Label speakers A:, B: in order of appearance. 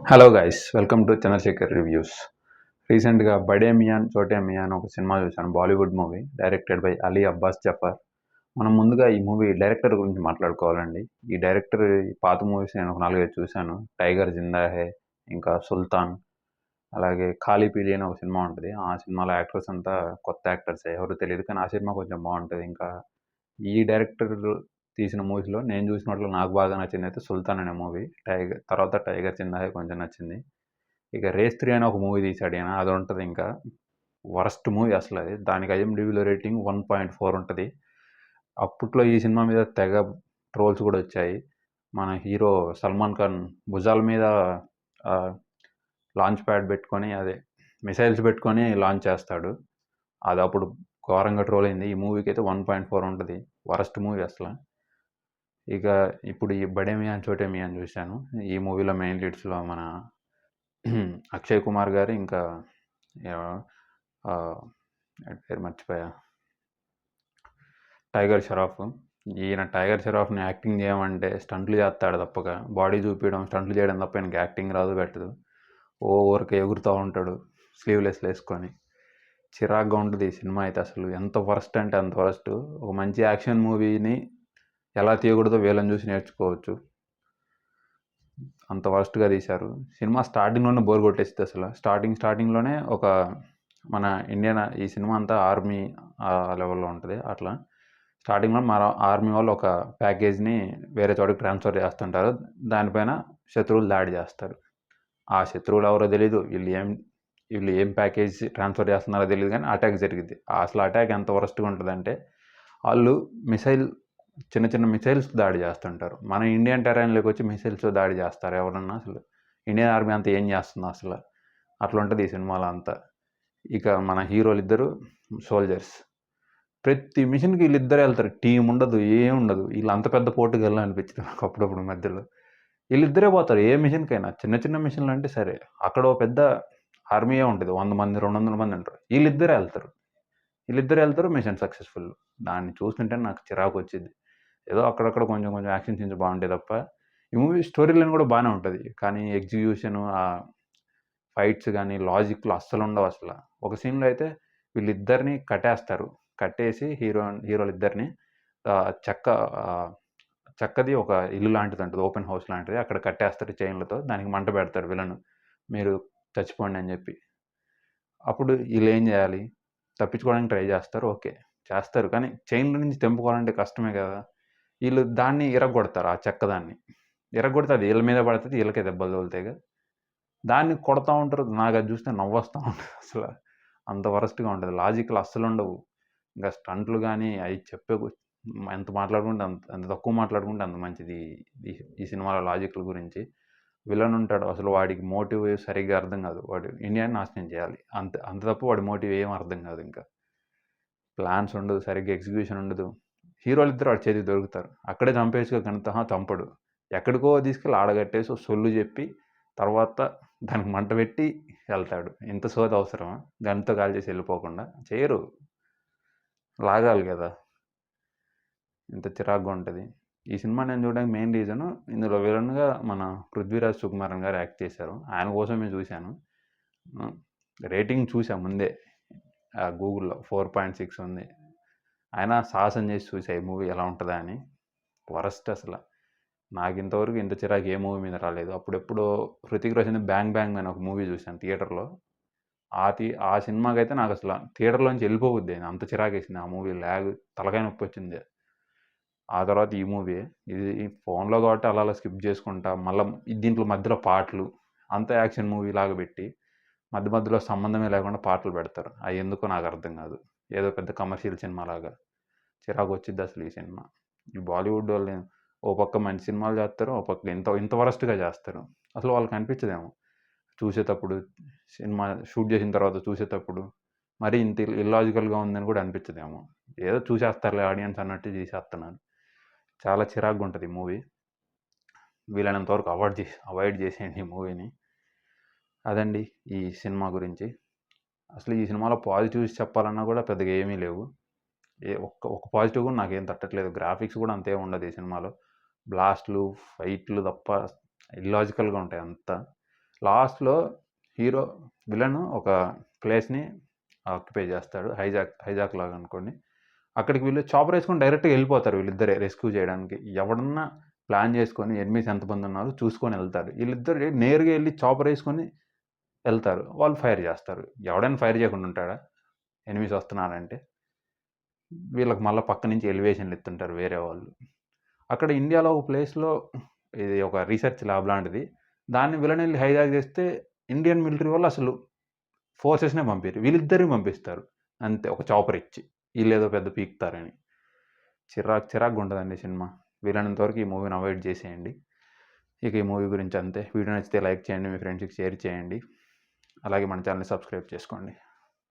A: Hello guys, welcome to Chandrashekar reviews. రీసెంట్గా బడే మియాన్ చోటే మియాన్ ఒక సినిమా చూశాను, Bollywood movie directed by Ali Abbas Zafar. మనం ముందుగా ఈ మూవీ డైరెక్టర్ గురించి మాట్లాడుకోవాలండి. ఈ డైరెక్టర్ పాత మూవీస్ నేను ఒక 4-5 చూశాను. టైగర్ జిందా హే, ఇంకా సుల్తాన్, అలాగే ఖాళీ పీలి అని ఒక సినిమా ఉంటుంది. ఆ సినిమాలో యాక్టర్స్ అంతా కొత్త యాక్టర్స్, ఎవరు తెలియదు, కానీ ఆ సినిమా కొంచెం బాగుంటుంది. ఇంకా ఈ డైరెక్టర్ తీసిన మూవీస్లో నేను చూసిన వాటిలో నాకు బాగా నచ్చింది అయితే సుల్తాన్ అనే మూవీ. తర్వాత టైగర్ జిందా హే కొంచెం నచ్చింది. ఇక రేస్ 3 అని ఒక మూవీ తీశాడు ఈయన, అది ఉంటుంది. ఇంకా వరస్ట్ మూవీ అసలు అది. దానికి ఐఎండిబిలో రేటింగ్ 1.4 ఉంటుంది. అప్పట్లో ఈ సినిమా మీద తెగ ట్రోల్స్ కూడా వచ్చాయి. మన హీరో సల్మాన్ ఖాన్ భుజాల మీద లాంచ్ ప్యాడ్ పెట్టుకొని, అదే మిసైల్స్ పెట్టుకొని లాంచ్ చేస్తాడు. అది అప్పుడు ఘోరంగా ట్రోల్ అయింది. ఈ మూవీకి అయితే 1.4 ఉంటుంది. వరస్ట్ మూవీ అసలు. ఇక ఇప్పుడు ఈ బడే మియాన్ చోటే మియాన్ చూశాను. ఈ మూవీలో మెయిన్ లీడ్స్లో మన అక్షయ్ కుమార్ గారు, ఇంకా పేరు మర్చిపోయా, టైగర్ షరాఫ్. ఈయన టైగర్ షరాఫ్ని యాక్టింగ్ చేయమంటే స్టంట్లు చేస్తాడు తప్పక, బాడీ చూపించడం స్టంట్లు చేయడం తప్ప ఆయనకి యాక్టింగ్ రాదు, పెట్టదు. ఊరికే ఎగురుతూ ఉంటాడు స్లీవ్లెస్ వేసుకొని. చిరాగ్గా ఉంటుంది ఈ సినిమా అయితే. అసలు ఎంత వరస్ట్ అంటే అంత వరస్ట్. ఒక మంచి యాక్షన్ మూవీని ఎలా తీయకూడదో వీళ్ళని చూసి నేర్చుకోవచ్చు, అంత వరస్ట్గా తీశారు. సినిమా స్టార్టింగ్లోనే బోర్ కొట్టేస్తుంది అసలు. స్టార్టింగ్లోనే ఒక మన ఇండియన్, ఈ సినిమా అంతా ఆర్మీ లెవెల్లో ఉంటుంది. అట్లా స్టార్టింగ్లో మన ఆర్మీ వాళ్ళు ఒక ప్యాకేజ్ని వేరే చోటుకి ట్రాన్స్ఫర్ చేస్తుంటారు. దానిపైన శత్రువులు దాడి చేస్తారు. ఆ శత్రువులు ఎవరో తెలీదు, వీళ్ళు ఏం ప్యాకేజ్ ట్రాన్స్ఫర్ చేస్తున్నారో తెలియదు, కానీ అటాక్ జరిగింది. అసలు అటాక్ ఎంత వరస్ట్గా ఉంటుందంటే, వాళ్ళు చిన్న చిన్న మిసైల్స్ దాడి చేస్తుంటారు. మన ఇండియన్ టెరైన్లోకి వచ్చి మిసైల్స్ దాడి చేస్తారు ఎవరన్నా. అసలు ఇండియన్ ఆర్మీ అంతా ఏం చేస్తుందో అసలు. అట్లా ఉంటుంది ఈ సినిమాలో అంతా. ఇక మన హీరోలు ఇద్దరు సోల్జర్స్. ప్రతి మిషన్కి వీళ్ళిద్దరే వెళ్తారు, టీం ఉండదు, ఏం ఉండదు. వీళ్ళు అంత పెద్ద పోటుకు వెళ్ళాలనిపించింది నాకు అప్పుడప్పుడు మధ్యలో. వీళ్ళిద్దరే పోతారు ఏ మిషన్కైనా. చిన్న చిన్న మిషన్లు అంటే సరే, అక్కడ ఓ పెద్ద ఆర్మీయే ఉంటుంది, 100 మంది 200 మంది ఉంటారు. వీళ్ళిద్దరే వెళ్తారు, మిషన్ సక్సెస్ఫుల్. దాన్ని చూస్తుంటే నాకు చిరాకు వచ్చింది. ఏదో అక్కడక్కడ కొంచెం కొంచెం యాక్షన్ సీన్స్ బాగుంటాయి తప్ప, ఈ మూవీ స్టోరీ లైన్ కూడా బాగానే ఉంటుంది, కానీ ఎగ్జిక్యూషన్, ఆ ఫైట్స్ కానీ లాజిక్లు అస్సలు ఉండవు అసలు. ఒక సీన్లో అయితే వీళ్ళిద్దరిని కట్టేసి హీరోలిద్దరిని చెక్కది ఒక ఇల్లు లాంటిది ఉంటుంది, ఓపెన్ హౌస్ లాంటిది, అక్కడ కట్టేస్తారు చైన్లతో. దానికి మంట పెడతాడు విలను, మీరు చచ్చిపోండి అని చెప్పి. అప్పుడు వీళ్ళు ఏం చేయాలి, తప్పించుకోవడానికి ట్రై చేస్తారు. ఓకే చేస్తారు, కానీ చైన్ల నుంచి తెంపుకోవాలంటే కష్టమే కదా. వీళ్ళు దాన్ని ఇరగొడతారు, ఆ చెక్క దాన్ని ఇరగొడితే అది వీళ్ళ మీద పడుతుంది, వీళ్ళకే దెబ్బలు తగులుతాయి కదా. దాన్ని కొడతా ఉంటారు. నాకు అది చూస్తే నవ్వొస్తూ ఉంటుంది అసలు. అంత వరస్ట్గా ఉంటుంది. లాజిక్లు అస్సలు ఉండవు. ఇంకా స్టంట్లు కానీ అవి ఎంత మాట్లాడుకుంటే అంత తక్కువ మాట్లాడుకుంటే అంత మంచిది ఈ సినిమాలో లాజిక్ల గురించి. విలన్ ఉంటాడు, అసలు వాడికి మోటివ్ సరిగ్గా అర్థం కాదు. వాడు ఇండియాని నాశనం చేయాలి, అంత తప్ప వాడి మోటివ్ ఏం అర్థం కాదు. ఇంకా ప్లాన్స్ ఉండదు, సరిగ్గా ఎగ్జిక్యూషన్ ఉండదు. హీరోలు ఇద్దరు వాడి చేతికి దొరుకుతారు, అక్కడే చంపేసుకో కనుక చంపడు. ఎక్కడికో తీసుకెళ్ళి ఆడగట్టేసి సొల్లు చెప్పి తర్వాత దానికి మంట పెట్టి వెళ్తాడు. ఇంత సోది అవసరమా? గన్తో కాల్ చేసి వెళ్ళిపోకుండా చేయరు, లాగాలి కదా. ఇంత చిరాగ్గా ఉంటుంది ఈ సినిమా. నేను చూడడానికి మెయిన్ రీజను, ఇందులో విలన్గా మన పృథ్వీరాజ్ సుకుమారన్ గారు యాక్ట్ చేశారు. ఆయన కోసమే చూశాను. రేటింగ్ చూసా ముందే గూగుల్లో 4.6 ఉంది. ఆయన సాహసం చేసి చూసా ఈ మూవీ ఎలా ఉంటుందా అని. వరస్ట్ అసలు. నాకు ఇంతవరకు ఇంత చిరాకు ఏ మూవీ మీద రాలేదు. అప్పుడెప్పుడో హృతిక్ రోషన్ బ్యాంగ్ బ్యాంగ్ అని ఒక మూవీ చూశాను థియేటర్లో. ఆ సినిమాకి అయితే నాకు అసలు థియేటర్లోంచి వెళ్ళిపోవద్దు, అంత చిరాకేసింది ఆ మూవీ. తలకాయ నొప్పి వచ్చింది. ఆ తర్వాత ఈ మూవీ, ఇది ఫోన్లో కాబట్టి అలా స్కిప్ చేసుకుంటా, మళ్ళీ దీంట్లో మధ్యలో పాటలు, అంత యాక్షన్ మూవీ లాగా పెట్టి మధ్యలో సంబంధమే లేకుండా పాటలు పెడతారు. అవి ఎందుకో నాకు అర్థం కాదు. ఏదో పెద్ద కమర్షియల్ సినిమా లాగా చిరాకు వచ్చింది అసలు ఈ సినిమా. ఈ బాలీవుడ్ వాళ్ళు ఓ పక్క మంచి సినిమాలు చేస్తారు, ఓ పక్క ఇంత వరస్ట్గా చేస్తారు. అసలు వాళ్ళకి అనిపించదేమో చూసేటప్పుడు, సినిమా షూట్ చేసిన తర్వాత చూసేటప్పుడు మరీ ఇంత ఇల్లాజికల్గా ఉందని కూడా అనిపించదేమో. ఏదో చూసేస్తారులే ఆడియన్స్ అన్నట్టు చేసేస్తున్నారు. చాలా చిరాకుగా ఉంటుంది ఈ మూవీ. వీలైనంత వరకు అవాయిడ్ చేసేయండి ఈ మూవీని. అదండి ఈ సినిమా గురించి. అసలు ఈ సినిమాలో పాజిటివ్స్ చెప్పాలన్నా కూడా పెద్దగా ఏమీ లేవు. ఒక పాజిటివ్ కూడా నాకేం తట్టట్లేదు. గ్రాఫిక్స్ కూడా అంతే ఉండదు ఈ సినిమాలో. బ్లాస్ట్లు, ఫైట్లు తప్ప ఇల్లాజికల్గా ఉంటాయి అంతా. లాస్ట్‌లో విలన్ ఒక ప్లేస్‌ని ఆక్యుపై చేస్తాడు. హైజాక్ లాగా అనుకోండి. అక్కడికి వీళ్ళు చాపర్ ఏసుకొని డైరెక్ట్‌గా ఎళ్ళిపోతారు వీళ్ళిద్దరే రెస్క్యూ చేయడానికి. ఎవడన్నా ప్లాన్ చేసుకొని ఎనిమీస్ ఎంతమందున్నారో చూసుకొని ఎళ్తారు. ఈళ్ళిద్దరు నేరుగా ఎళ్లి చాపర్ ఏసుకొని ఎళ్తారు. వాళ్ళు ఫైర్ చేస్తారు. ఎవడైనా ఫైర్ చేయకుండా ఉంటాడా? ఎనిమీస్ వస్తున్నారంటే. వీళ్ళకి మళ్ళా పక్క నుంచి ఎలివేషన్‌లు ఇస్తుంటారు వేరే వాళ్ళు. అక్కడ ఇండియాలో ఒక ప్లేస్‌లో ఇది ఒక రీసెర్చ్ ల్యాబ్ లాంటిది. దాన్ని విలన్ ఎళ్లి హైజాక్ చేస్తే ఇండియన్ మిలిటరీ వాళ్ళు అసలు ఫోర్సెస్‌నే పంపియరు. వీళ్ళిద్దరిని పంపిస్తారు. అంతే ఒక చాపర్ ఇచ్చి. ఈళ్ళేదో పెద్ద పీకుతారని. చిరాకుగుంటదండి సినిమా. వీలైనంత వరకు ఈ మూవీని అవాయిడ్ చేసేయండి. ఇక ఈ మూవీ గురించి అంతే. వీడియో నచ్చితే లైక్ చేయండి. మీ ఫ్రెండ్స్‌కి షేర్ చేయండి. అలాగే మన ఛానెల్‌ని సబ్స్క్రైబ్ చేసుకోండి.